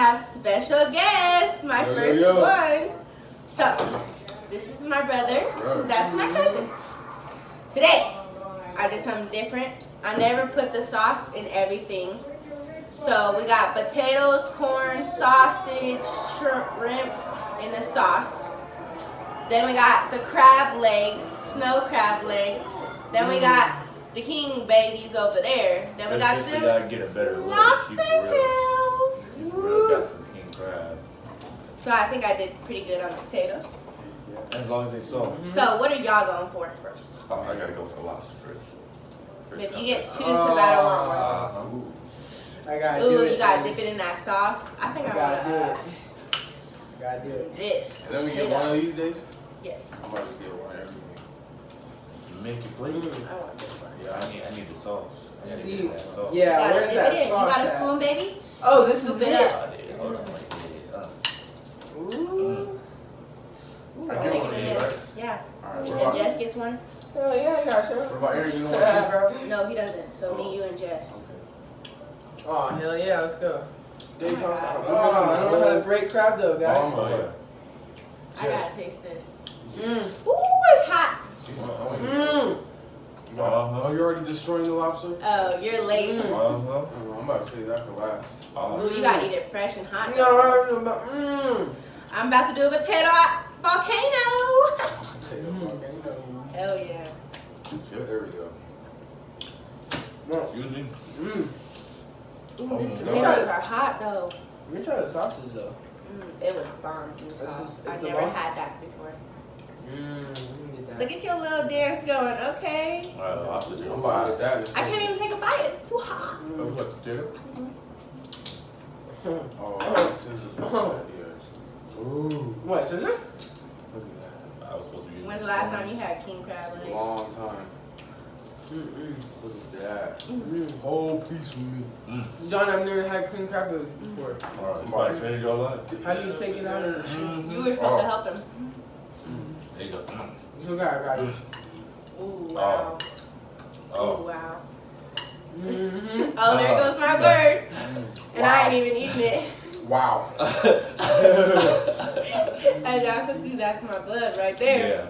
have special guest, my first one. So, this is my brother. That's my cousin. Today, I did something different. I never put the sauce in everything. So, we got potatoes, corn, sausage, shrimp in the sauce. Then we got the crab legs, snow crab legs. Then we got the king babies over there. Then we got the get a better lobster tails. You for real got some king crab. So I think I did pretty good on the potatoes. As long as they soft. So what are y'all going for first? Oh, I gotta go for the lobster first. If you get two, because I don't want one. I gotta Ooh, do it. you gotta dip it in that sauce. I think I gotta do want it. Gotta do it. this. And then we get one of these days? Yes. I might just get one everything. Make your plate. I want this one. Yeah, I need the sauce. See, that sauce. yeah, You gotta where's dip that it in. sauce You got a at? spoon, baby? Oh, this Scoop is it it. up. Oh, yeah. Hold on, like Ooh. Ooh, I I'm get making one a of these, mess. right? Yeah. Alright, And what about, Jess gets one? Oh yeah, you got sure. what about Aaron? You know what king crab? No, he doesn't. So me, you, and Jess. Oh hell yeah, let's go. Oh my God. Oh, I don't know how to break crab though, guys. Oh, yeah. I gotta taste this. Mm. Ooh, it's hot. Mm. Oh, you're already destroying the lobster? Oh, you're late. Mm. I'm about to say that for last. Ooh, you gotta eat it fresh and hot. No, I'm about to do a potato volcano. Hell yeah. There we go. Excuse me. Mm. Ooh, these no. potatoes are hot though. Let me try the sausage though. It was bomb. This is- I've it's the never bomb? had that before. Let me get that. Look at your little dance going. Okay. Lobster I'm tail. about to that. I can't even take a bite. It's too hot. Oh, what, potato? Oh, scissors. Oh. Ooh. What, scissors? Look at I was supposed to be using When's the this last one. time you had king crab that. legs? Long time. Mm-mm. Look at that. Mm. Whole piece with me. John, I've never had king crab legs before. Alright, you might change your life. How do you take it out of the shit? You were supposed to help him. There you go. So I got this. Ooh, wow. Ooh, Oh. wow. Mm-hmm. Oh, there goes my bird. And I ain't even eating it. Wow. As y'all can see, that's my blood right there. Yeah.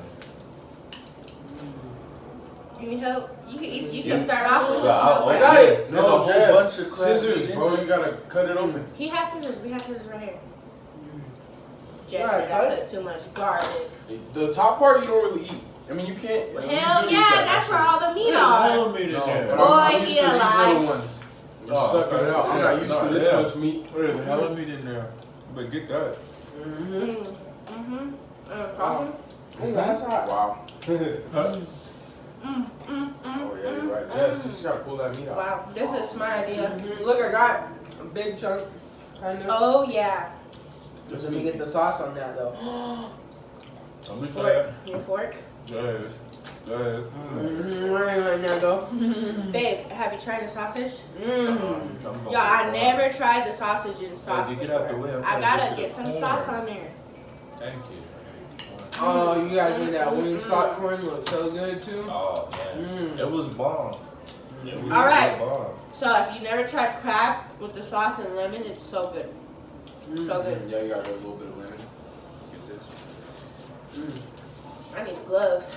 You need help? You can start off with the Yeah, snow I crab. got it. There's a No, whole Jess. bunch of crab Scissors, in bro. there. You gotta cut it open. He has scissors. We have scissors right here. Jess Right, said I cut it. put too much garlic. The top part you don't really eat. I mean, you can't. Hell you do eat yeah, that. that's where all the meat All are. meat in No, there. but Boy, I'm used he to these alive. little ones. You're Oh, sucking okay. it out. I'm Yeah, not used to no, this yeah. much meat. There's a hell of meat in there. But get that. Mm-hmm. Mm-hmm. That's hot. Wow. Mm, Oh yeah, you're right. Jess, you just gotta pull that meat out. Wow, this is a smart idea. Mhm. Look, I got a big chunk. Kind of. Oh yeah. Just Let me meat. get the sauce on that though. I'm just Fork. Your fork. Yes. Yes. Mm-hmm. Where ain't letting that go? Babe, have you tried the sausage? Mm-hmm. Y'all, I never tried the sausage in sauce Hey, get out the before. way. I'm I trying to gotta to get the some corn. sauce on there. Thank you. Oh, you guys made that wing salt corn look so good too. Oh man, it was bomb. It was All right. bomb. So if you never tried crab with the sauce and lemon, it's so good. So good. Yeah, you gotta get a little bit of lemon. Get this. I need gloves.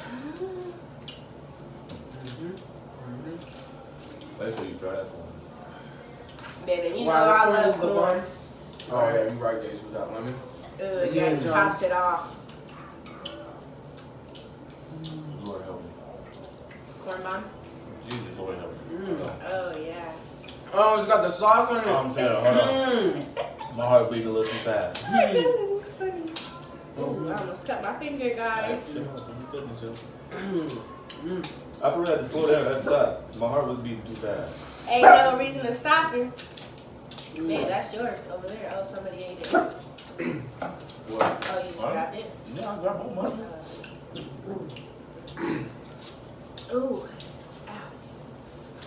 Make sure you try that one. Baby, you know Wow, the I corn love is the corn. bomb. Oh yeah, you right, guys, with that lemon. Yeah, Yeah, it John. tops it off. Lord help me. Corn bomb. Jesus, Lord help me. Oh yeah. Oh, it's got the sauce on it. I'm telling you, hold on. Mm. My heart beating a little too fast. Ooh, I almost cut my finger, guys. I forgot to slow down. That's that. My heart was beating too fast. Ain't no reason to stop him. Babe, that's yours over there. Oh, somebody ate it. What? Oh, you just What? grabbed it? Yeah, I grabbed both mine. Ooh. Ow.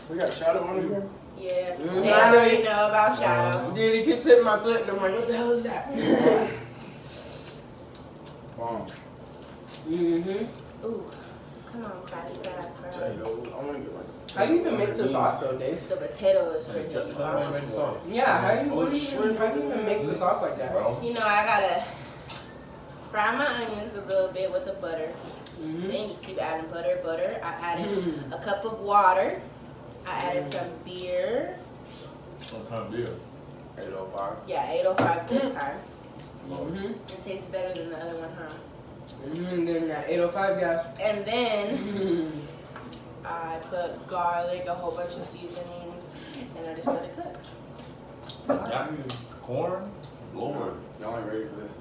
We got shadow on here. Yeah. Mm, They I already know. know about shadow. Dude, he keeps hitting my foot and I'm like, what the hell is that? Bomb. Mm-hmm. Ooh. Come on, crab. You gotta have crab. Potatoes. I want to get like. How do you even make the sauce though, Days? The potato is Hey, really how do you make the sauce? Yeah, how do you even make the sauce like that? Bro. You know, I gotta fry my onions a little bit with the butter. Mm-hmm. Then you just keep adding butter. I added a cup of water. I added some beer. What kind of beer? 805. Yeah, 805 this time. Mm-hmm. It tastes better than the other one, huh? Mm-hmm. Then that 805 gas. And then I put garlic, a whole bunch of seasonings, and I just let it cook. Y'all need corn? Lord. Y'all ain't ready for this.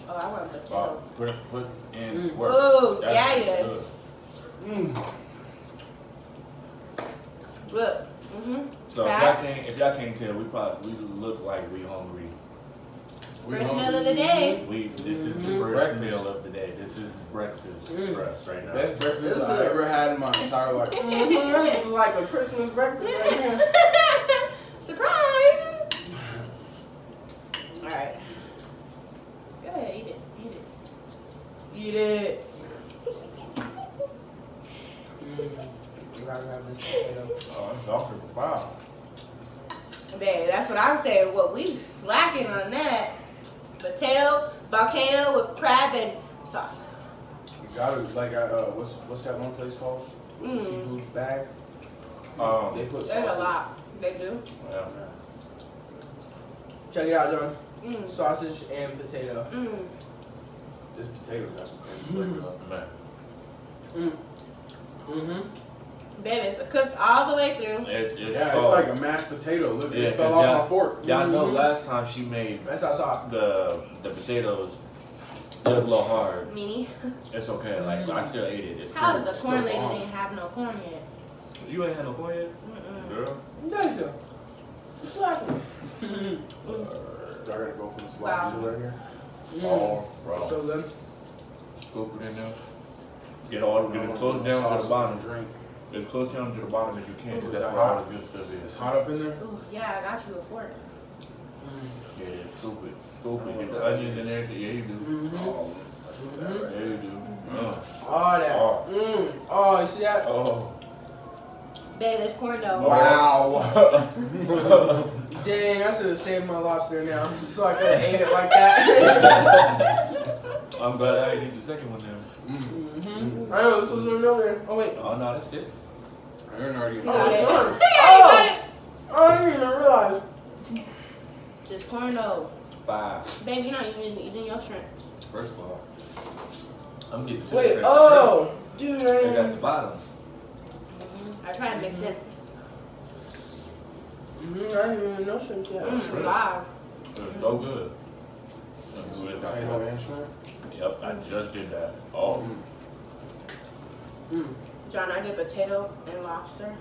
Oh, I want potato. Put in work. Ooh, That's yeah, yeah. good. Look. So if y'all can't tell, we look like we hungry. First meal of the day. This is the first meal of the day. This is breakfast for us right now. Best breakfast I ever had in my entire life. This is like a Christmas breakfast right here. Surprise! Alright. Go ahead, eat it. Eat it. You gotta have this potato. Oh, it's Dr. Wow. Babe, that's what I'm saying. What we slacking on that. Potato, volcano with crab and sauce. You gotta like what's that one place called? With the seafood bag. They put There's sausage. a lot. They do. Yeah. Check it out, John. Sausage and potato. This potato got some crazy flavor though. Man. Baby, it's cooked all the way through. It's It's like a mashed potato. Look, it fell off my fork. Y'all know last time she made That's our sauce. the potatoes, it was a little hard. Meanie. It's okay. Like I still ate it. It's How's cool. the It's corn still lady bomb. didn't have no corn yet? You ain't had no corn yet, girl. Nice. Exactly. Do I gotta go for this Wow. lobster right here? Oh, bro. So good. Scoop it in there. Get it close down to the bottom. Drink. As close down to the bottom as you can, because Ooh, that's is where that all the good stuff It's is. hot up in there. Ooh, yeah, I got you a fork. Yeah, scoop it. Get the onions in there. Yeah, you do. Oh, that's what that right Yeah, you do. All that. Oh, you see that? Oh. Babe, there's corn dough. Wow. Dang, I should have saved my lobster now, so I could have ate it like that. I'm glad I didn't eat the second one then. I know, this was another. Oh, wait. Oh, no, that's it. Aaron already You got it. Oh, Yeah, I didn't even realize. just corn dough. 5. Babe, you're not even eating your shrimp. First of all, I'm getting to Wait, the oh, dude. They got the bottom. I try to mix it. I didn't even know shrimp yet. Wow. It's so good. potato and shrimp. Yep, I just did that. Oh. John, I did potato and lobster.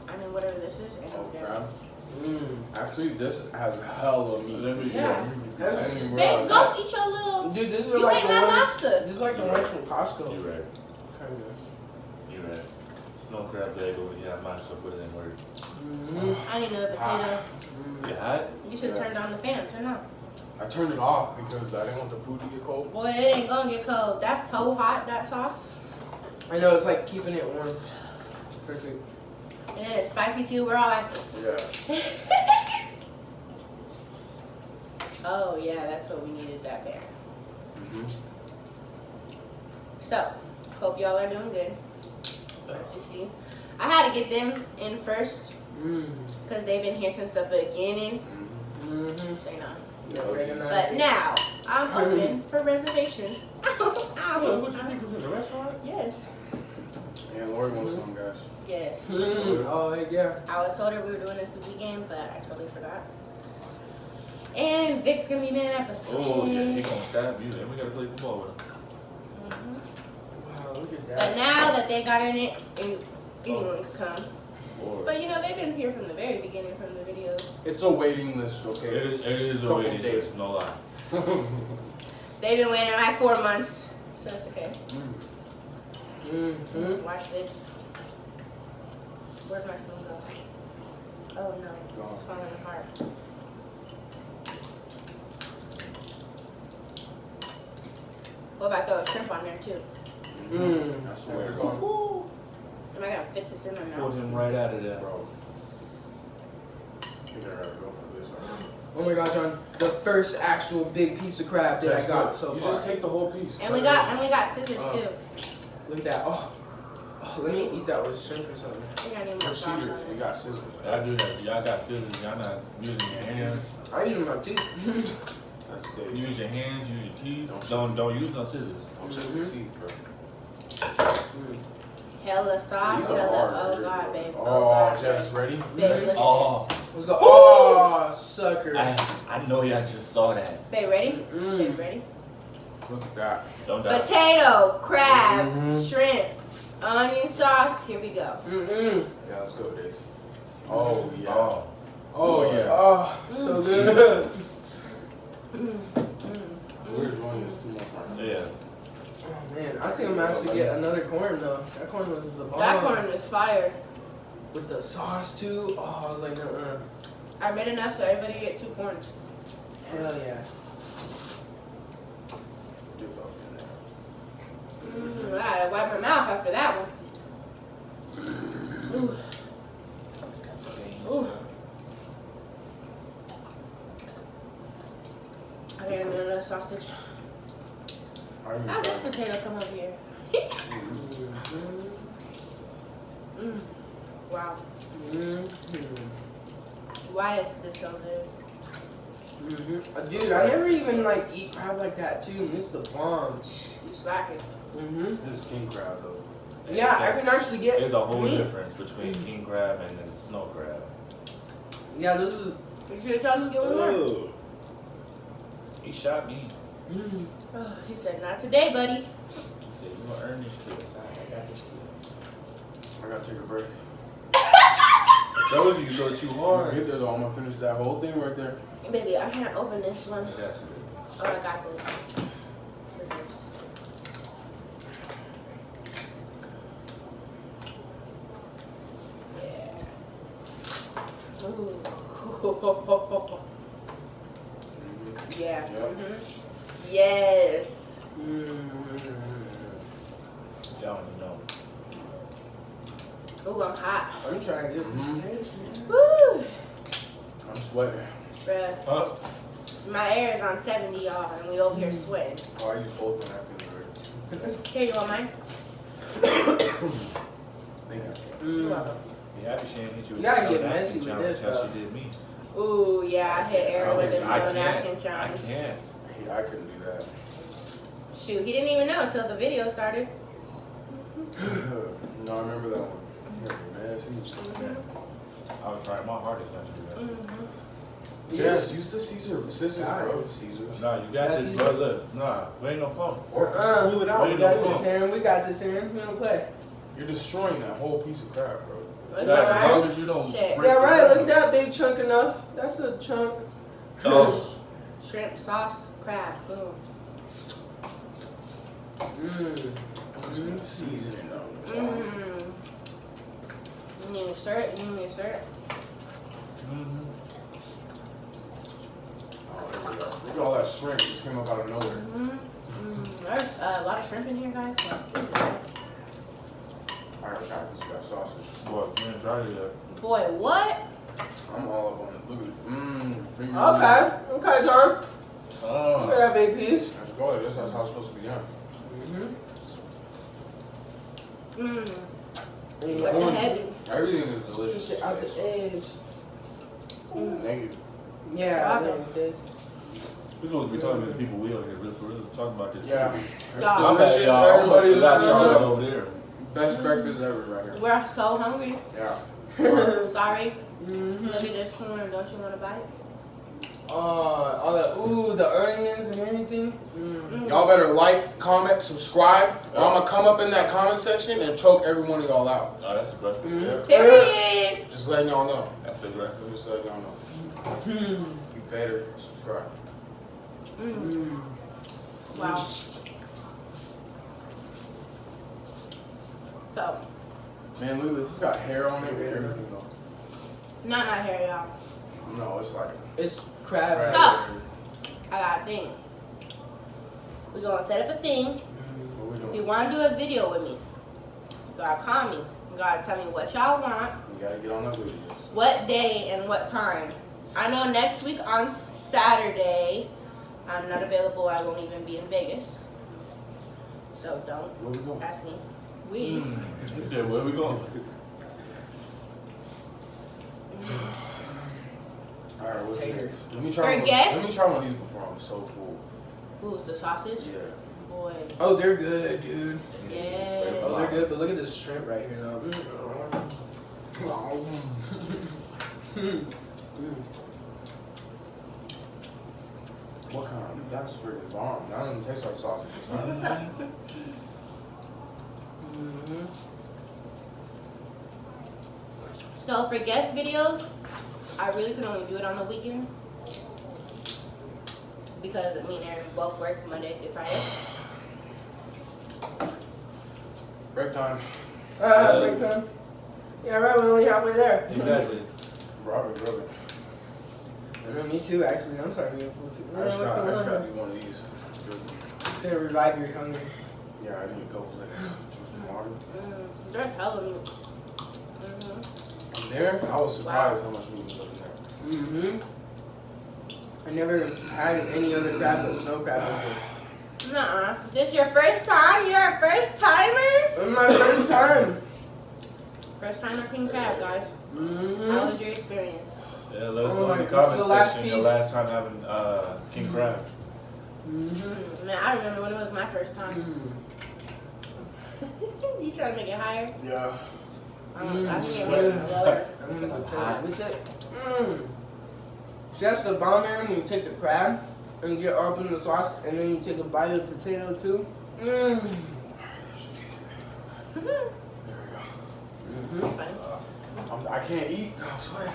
I mean, whatever this is, and it was good. Crab. Actually, this has hella meat. Let me Yeah. I didn't even Babe, realize go that. eat your little. Dude, this is You like ate the my ones. lobster. This is like the ones from Costco. You right. Kinda. You right. Snow crab leg over here. I might as well put it in work. I need another potato. You hot? You should have turned on the fan. Turn on. I turned it off because I didn't want the food to get cold. Boy, it ain't gonna get cold. That's so hot, that sauce. I know, it's like keeping it warm. It's perfect. And then it's spicy too. We're all like, Yeah. oh yeah, that's what we needed that there. So, hope y'all are doing good. As you see, I had to get them in first because they've been here since the beginning. Say no. But now I'm open for reservations. What you think this is, a restaurant? Yes. Yeah, Lori wants some, guys. Yes. Oh, heck yeah. I was told her we were doing this weekend, but I totally forgot. And Vic's gonna be mad, but it's Oh, yeah, okay. he gonna stab you, and we gotta play football with him. Wow, look at that. But now that they got in it, anyone could come. Lord. But you know, they've been here from the very beginning, from the videos. It's a waiting list, okay? It is a Couple waiting days. list, no lie. They've been waiting like 4 months, so it's okay. Watch this. Where'd my spoon go? Oh no, it's falling apart. What if I throw a shrimp on there too? I swear to God. Am I gonna fit this in my Pulled mouth? him right out of there. Bro. I think I gotta go for this right now. Oh my gosh, John, the first actual big piece of crab that I got so You far. just take the whole piece. And we got scissors too. Look at that. Oh, let me eat that with shrimp or something. I think I need We're more sauce on cheaters. We it. got scissors. Y'all do that. Y'all got scissors. Y'all not using your hands. I use my teeth. That's You days. use your hands. Use your teeth. Don't use no scissors. Don't check your teeth, bro. Hella sauce, These are hella. hard, Oh bro. god, babe. Oh, God, Jess, babe. ready? Babe, look at Oh, Let's go. Oh, sucker. I know y'all just saw that. this. Babe, ready? Babe, ready? Look at that. Don't die. Potato, crab, Mhm. shrimp, onion sauce. Here we go. Mm-mm. Yeah, let's go with this. Oh, yeah. Oh, Oh, yeah. Oh, so good. We're enjoying this too much right now. yeah. Oh, man, I think I'm gonna have to get another corn though. That corn was the bomb. That corn is fire. With the sauce too. Oh, I was like, I made enough so everybody get 2 corns. hell yeah. Dip up in there. I gotta wipe my mouth after that one. Ooh. Ooh. I got another sausage. How does this potato come up here? Wow. Why is this so good? Dude, I never even like eat crab like that too. It's the bomb. You slacking. This is king crab, though. Yeah, I can actually get. There's a whole meat. difference between king crab and then snow crab. Yeah, this is. You should have told me to get one more. Ooh. He shot me. Oh, he said, not today, buddy. He said, you gonna earn this kid. I got this kid. I gotta take a break. I told you go too When I hard. get there, though, I'm gonna finish that whole thing right there. Baby, I can't open this one. I got you, baby. Oh, I got this. Scissors. Yeah. Ooh. Yeah. Yep. Yes. Y'all don't know. Ooh, I'm hot. I'm trying to get this. Woo. I'm sweating. Bruh. Huh? My air is on 70, y'all, and we over here sweating. Oh, I use both when I finish it. Here, you want mine? Thank you. You're welcome. Be happy she ain't hit you with You gotta the get no napkin messy with challenge this how stuff. she did me. Ooh, yeah, I hit Aaron with a I no napkin can't. I challenge. can't. Yeah, I couldn't do that. Shoot, he didn't even know until the video started. No, I remember that one. Man, I was trying my hardest not to do that. Yes, use the scissors, bro. Scissors. Nah, you got That's this, easy. bro. Look, nah, we ain't no pump. Or spool it out. We got this, Aaron. We got this, Aaron. We don't play. You're destroying that whole piece of crab, bro. That's As alright. long as you don't Shit. break Yeah, the right. Look crab. at that big chunk enough. That's a chunk. Oh, Shrimp sauce, crab, boom. Just want to season it though. Mmm. You need to stir it? You need me to stir it? mhm. Oh, there we go. Look at all that shrimp just came up out of nowhere. There's a lot of shrimp in here, guys. So. I gotta try this got sausage. Boy, we ain't tried it yet. Boy, what? I'm all up on it. Look at it. Finger Okay. Okay, John. Look at Oh, that big piece. Let's go. That's how it's supposed to be done. Mmm. Yeah. What the heck? Everything is delicious. Push it out the edge. Thank you. Yeah, I think it's good. we're supposed to be talking to the people we over here. We're talking about this. Yeah. Y'all. It's I'm delicious. bad, y'all. Everybody Got y'all is over there. best breakfast ever right here. We're so hungry. Yeah. Sorry. Look at this corn. Don't you want to bite? All that, the onions and everything. Y'all better like, comment, subscribe, or I'm gonna come up in that comment section and choke every one of y'all out. Oh, that's aggressive. Yeah. Period. Just letting y'all know. That's aggressive. Just letting y'all know. You better subscribe. Wow. So, Man, look at this. It's got hair on it and everything though. not my hair, y'all. No, it's like It's crab. crab Stop. hair. I got a thing. We're gonna set up a thing. What we doing? If you want to do a video with me, you gotta call me. You gotta tell me what y'all want, You gotta get on that videos. what day, and what time. I know next week on Saturday, I'm not available. I won't even be in Vegas. So don't Where we going? ask me. We. You said, where we going? Alright, what's Taters. next? Let me try one. Forget. Let me try one of these before I'm so full. Who's the sausage? Yeah. Boy. Oh, they're good, dude. Yeah. Oh, they're good, but look at this shrimp right here, though. What kind? That's freaking bomb. That doesn't taste like sausage. Mm-hmm. So for guest videos, I really can only do it on the weekend because me and Aaron both work Monday through Friday. Break time. Break time. Yeah, right, we're only halfway there. Exactly. Robert. I know, me too, actually. I'm starting to get full too. I just gotta do one of these. It's gonna revive your hunger. Yeah, I need a couple seconds. Choose some water. There's hella meat. There, I was surprised how much meat was up in there. Mm-hmm. I never had any other crab but snow crab before. Nuh-uh. This your first time? You're a first timer? It's my first time. First timer king crab, guys. Mm-hmm. How was your experience? Yeah, let us Oh know my- in the this is the comment last section your piece? last time having king crab. Mm-hmm. Man, I remember when it was my first time. You trying to make it higher? Yeah. I think it was lower. I'm gonna go tell you. What's it? See, that's the bomb, man. When you take the crab and get up in the sauce, and then you take a bite of the potato too. There we go. Funny. I can't eat. I'm sweating.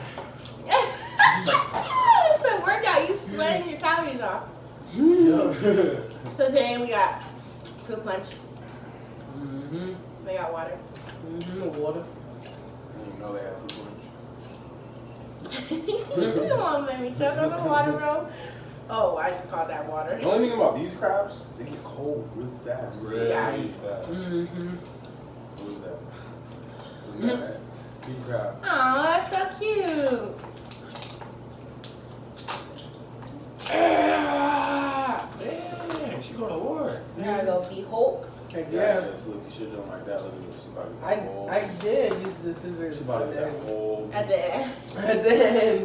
It's the workout. You sweating your calories off. So today we got fruit punch. Mm-hmm. We got water. Mm-hmm. The water. I didn't even know they had fruit Come on, let me choke on the water, bro. Oh, I just called that water. punch. The only thing about these crabs, they get cold really fast. Really Yeah. fast. Mm-hmm. What is that? Isn't that bad? King crab. Oh, that's so cute. Damn, she go to work. I gotta go be Hulk. Yeah. Just look, you should have done like that. Look at this. She about to get I cold. did use the scissors. She about to at get the end. cold. At the end. At the end.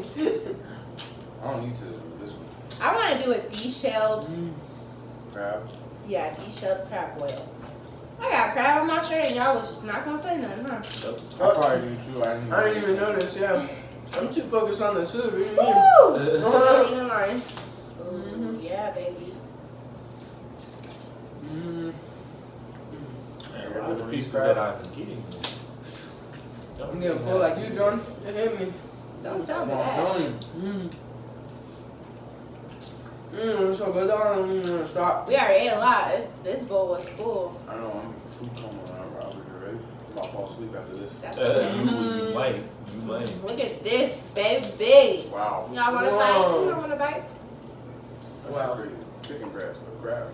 I don't need scissors with this one. I want to do a de-shelled, Crab. yeah, de-shelled crab boil. I got crab on my shirt and y'all was just not gonna say nothing, huh? I probably do too. I I didn't even notice, yeah. I'm too focused on the food. What do you mean? Woo! I'm not even lying. Mhm. Yeah, baby. Mm. And one of the pieces that I'm getting. I'm getting full like you, John. It hit me. Don't tell me That's what I'm that. telling you. It's so good. I don't even want to stop. We already ate a lot. This bowl was full. I know I'm food coma. I'll be ready. I'm about to fall asleep after this. That's You might. You might. Look at this, baby. Wow. Y'all want a bite? You don't want a bite? That's Wow. crazy. Chicken breast with crab.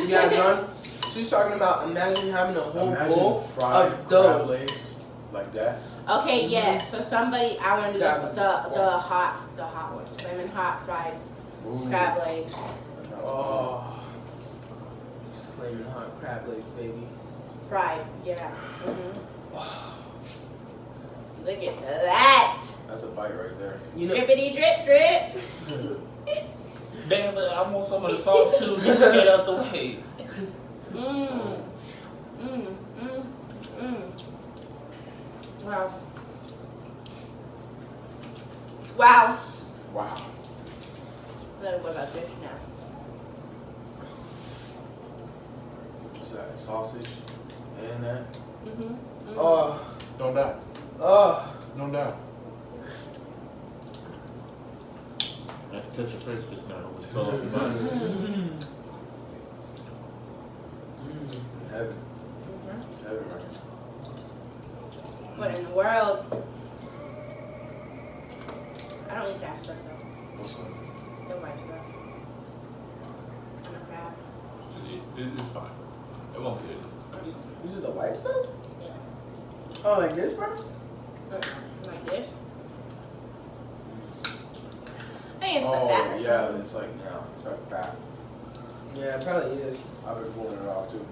Yeah, John. She's talking about imagine having a whole Imagine bowl fried of crab those. legs like that. Okay, yeah. So somebody, I want to do That the hot ones, flaming hot fried Ooh. crab legs. That's not Oh. Flaming hot crab legs, baby. Fried, yeah. Look at that. That's a bite right there. You know, Drippity drip drip. Damn it, I want some of the sauce too. Just get out the way. Mmm. Mmm. Mmm. Mmm. Wow. Wow. Wow. What about this now? What's that? Sausage and that. oh, Don't die. oh. Don't die. I have to touch your face just now. What's fell off your mind? Heaven. It's heaven right now. What in the world? I don't eat that stuff though. What's up? The white stuff. And the crab. It's fine. It won't get it. Is it the white stuff? Yeah. Oh, like this, bro? Like this. I think it's the Oh, fat. or yeah, something. it's like fat. Yeah, it probably is. I've been pulling it off too.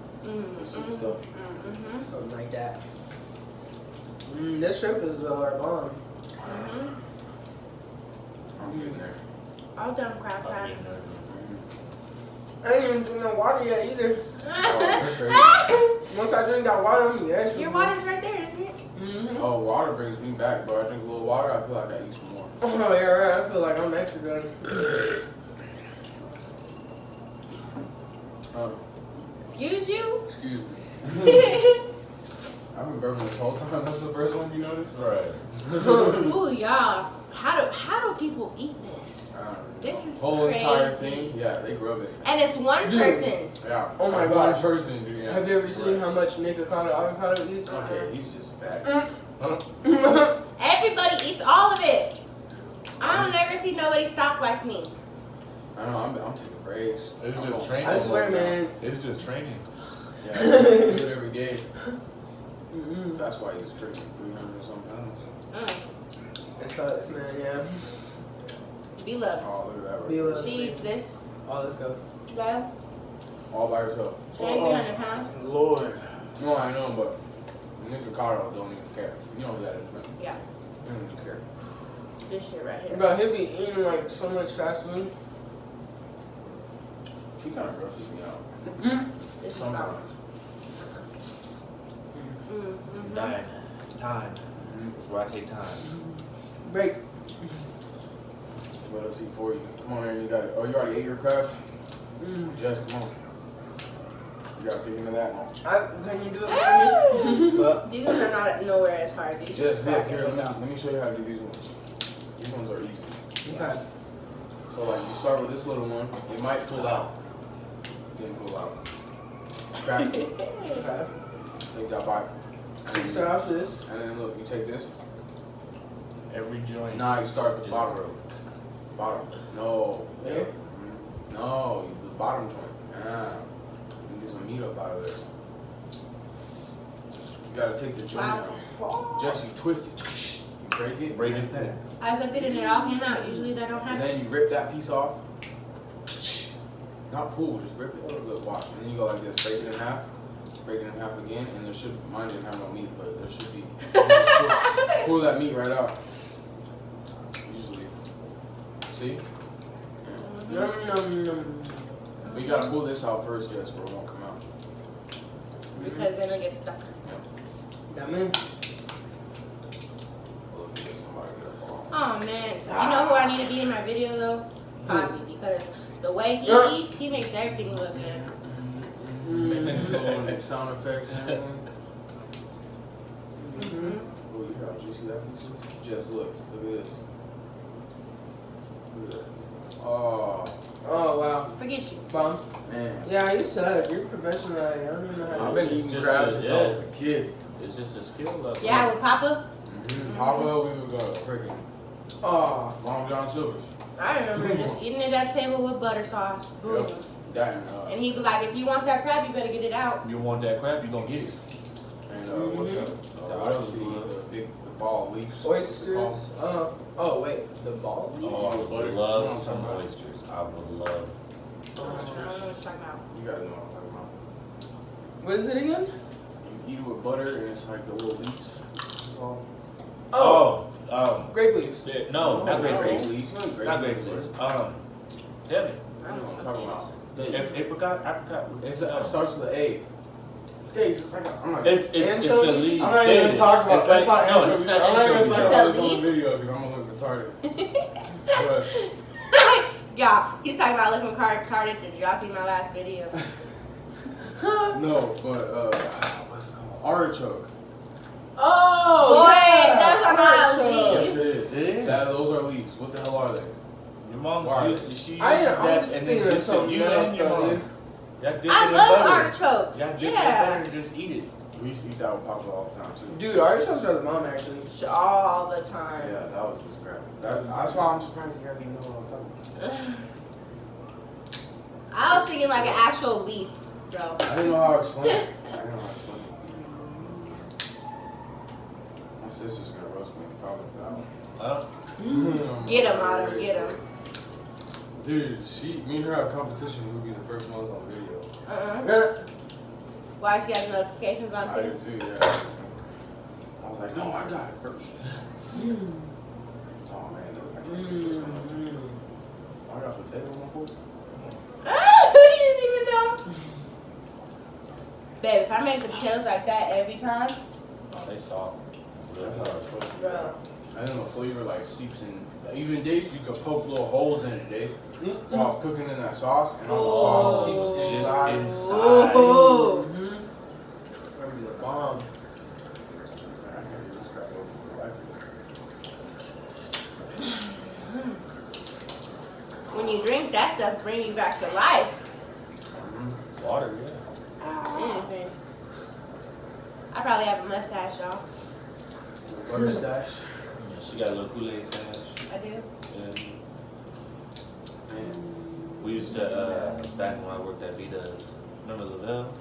This sweet stuff. Something like that. This shrimp is bomb. I'm getting there. All done crab I'll crab. get there. I ain't even drink no water yet either. Oh, Once I drink that water, I'm gonna be extra. Your water's right there, isn't it? Oh, water brings me back, bro. I drink a little water, I feel like I eat some more. Oh, yeah, right. I feel like I'm extra good. Excuse you? Excuse me. I've been burping this whole time. That's the first one you noticed? Right. Ooh, y'all. How do people eat this? This is whole crazy. entire thing, yeah, they grub it. And it's one Dude. person. Yeah. Oh my One gosh. person, dude. Yeah. Have you ever seen how much Nick avocado eats? Okay, he's just fat. Everybody eats all of it. I don't never see nobody stop like me. I know, I'm taking breaks. It's I'm just on training. I slow swear, now. man. It's just training. Yeah, I do it every day. Mm-hmm. That's why he's freaking 300 or something pounds. That's us, man, yeah. Be loved. Oh, look at that. Be Right. loved. She eats this. Oh, let's go. Yeah. All by herself. She ain't 300 pounds. Lord. No, I know, but Nick Ricardo don't even care. You know who that is, man. Yeah. He don't even care. This shit right here. Bro, he'll be eating like so much fast food. She kind of grosses me out. This is Sometimes. about. Time. That's where I take time. Break. What else eat for you? Come on, Aaron, you got it. Oh, you already ate your crab? Jess, come on. You gotta pick into that one. Can you do it for me? These ones are not nowhere as hard. These Jess, just look, crack here, it. let me show you how to do these ones. These ones are easy. Okay. So, like, you start with this little one. It might pull out. Didn't pull out. Crack it. Okay. Take that bite. So you start off with this. And then look, you take this. Every joint. Now you start at the is bottom. broke. Bottom. No. Yeah? No, the bottom joint. Yeah. You get some meat up out of there. You gotta take the joint Wow. out. Just you twist it. You break it. Break and it then down. As if it all came out. Usually they don't And have it. then you rip that piece off. Not pull, just rip it. Look, watch. And then you go like this, break it in half. Break it in half again, and there should, mine didn't have no meat, but there should be. Pull that meat right out. Usually. See? Num num num. But you gotta pull this out first, Jess, or it won't come out. Because then it gets stuck. That man. Look, get somebody get a ball. Oh man. You know who I need to be in my video though? Poppy. Because the way he eats, he makes everything look good. Little sound effects and everything. Mm-hmm. Oh, you got juicy that piece is? Jess, look at this. Look at that. Oh, Oh, wow. Forget you. Bomb. man. Yeah, you suck. You're professional. I don't even know how to I've do been it. eating It's crabs just since I was a kid. It's just a skill level. Yeah, with Papa. How well we would go freaking Oh. Long John Silver's. I remember just eating at that table with butter sauce. Boom. Yep. That And he'd be like, if you want that crab, you better get it out. You want that crab, you gonna get it. and what's up? What else you eat? The ball leaves. Oysters. Oh, wait. The ball? Oh, I would Butter. love You know some what I'm oysters. I would love. I don't know what you're talking about. You guys know what I'm talking about. What is it again? You eat it with butter and it's like the little leaves. So, Grape leaves. Yeah, no, not grape leaves. leaves. Not grape leaves. Damn it. I don't know what I'm talking about. Apricot. It starts with an A. Days, it's like I'm like. It's a Anchovies? leaf. I'm not even talking about. It's That's like, not no, it's anchovies. not I'm not even anchovies. talking It's about a this on the leaf? video because I'm gonna look retarded. Y'all, he's talking about looking retarded. Did y'all see my last video? No, but what's it called? Artichoke. Oh! Boy, yeah. those are not Artichoke. leaves. It is. Those are leaves. What the hell are they? Your mom, Why? she I uses was that and thinking then of dip something it. You else, and your though, mom. dude. Y'all dip it I in love butter. artichokes. Y'all dip it in Yeah. butter and just eat it. We used to eat that with Papa all the time too. Dude, artichokes are the mom, actually. All the time. Yeah, that was just crap. That's why I'm surprised you guys even know what I was talking about. I was thinking like an actual leaf, bro. I didn't know how to explain it. I didn't know how to explain sister's gonna roast me in the comments for that one. Get him, Otto, get him. Dude, me and her have competition who would be the first ones on the video. Why she has notifications on I too? do too, yeah. I was like, no, I got it first. Oh man, I can't get this one. I got potatoes on board. You didn't even know. Babe, if I make the potatoes like that every time, Oh, they soft. That's how it's supposed to be. bro. And then the flavor like seeps in. Even days you could poke little holes in it, days. While I was cooking in that sauce, and all the sauce seeps inside. Ooh. That'd be the bomb. Man, I can't get this crap over for life. When you drink that stuff, bring you back to life. Water, yeah. Anything. I probably have a mustache, y'all. Butter stash. Yeah, she got a little Kool-Aid stash. I do. And we used to, back when I worked at Vita's, remember Lavelle?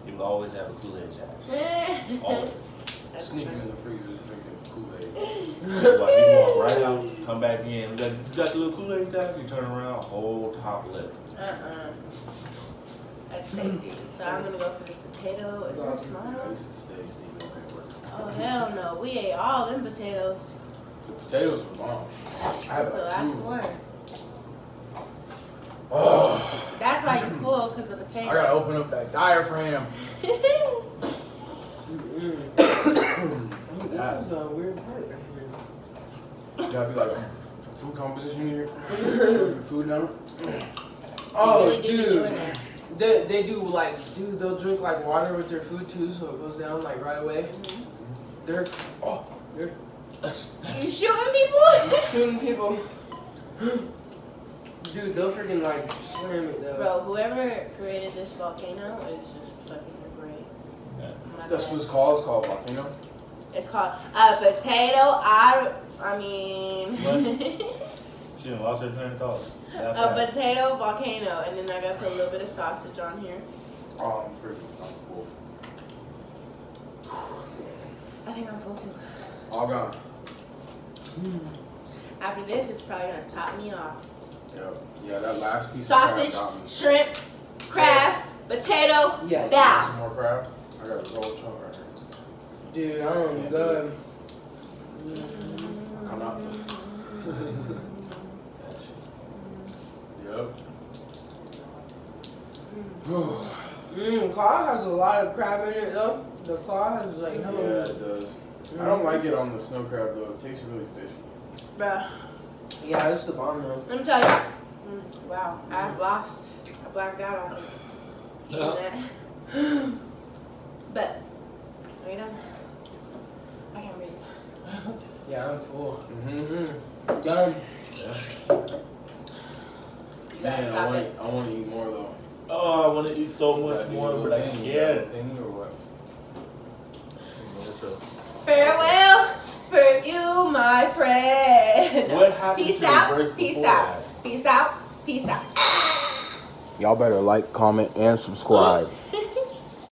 He would always have a Kool-Aid stash. Always. Sneaking in the freezer, drinking Kool-Aid. Like, you walk right out, come back in. You got the little Kool-Aid stash, you turn around, whole top lip. That's Stacy. So I'm gonna go for this potato. Is this tomorrow? Stacy. Oh hell no! We ate all them potatoes. The potatoes were bomb. That's the last one. Oh, That's why you full, cause of the I potato. gotta open up that diaphragm. This is a weird part right here. You gotta be like a food composition here. Food now. Oh, really do be doing dude. that. They do like, dude, they'll drink like water with their food too, so it goes down like right away. They're You shooting people? shooting people. Dude, they'll freaking like slam it though. Bro, whoever created this volcano is just fucking great. Yeah. My That's bad. what it's called. It's called volcano. It's called a potato. I mean, She done lost her train of thought. a potato volcano, and then I gotta put a little bit of sausage on here. Oh, I'm full. I think I'm full too. All gone. After this, it's probably gonna top me off. Yeah, that last piece Sausage, of crab got me. shrimp, crab, potato, Yes. bow. Some more crab. I got a whole chunk right here. Dude, I'm good. Come out. Yep. Claw has a lot of crab in it though. The claw has like Yeah, hella. it does. I don't like it on the snow crab though. It tastes really fishy. Bruh, Yeah, it's the bomb though. let me tell you. Wow, I blacked out on that. But, are you done? I can't breathe. Yeah, I'm full. Mm-hmm. Done. You gotta Man, stop it. I want to eat more though. Oh, I want to eat so much more, but I can't. Thing or what? Farewell for you, my friend. What happened Peace to out. the verse Peace before out. that? Peace out. Peace out. Y'all better like, comment, and subscribe.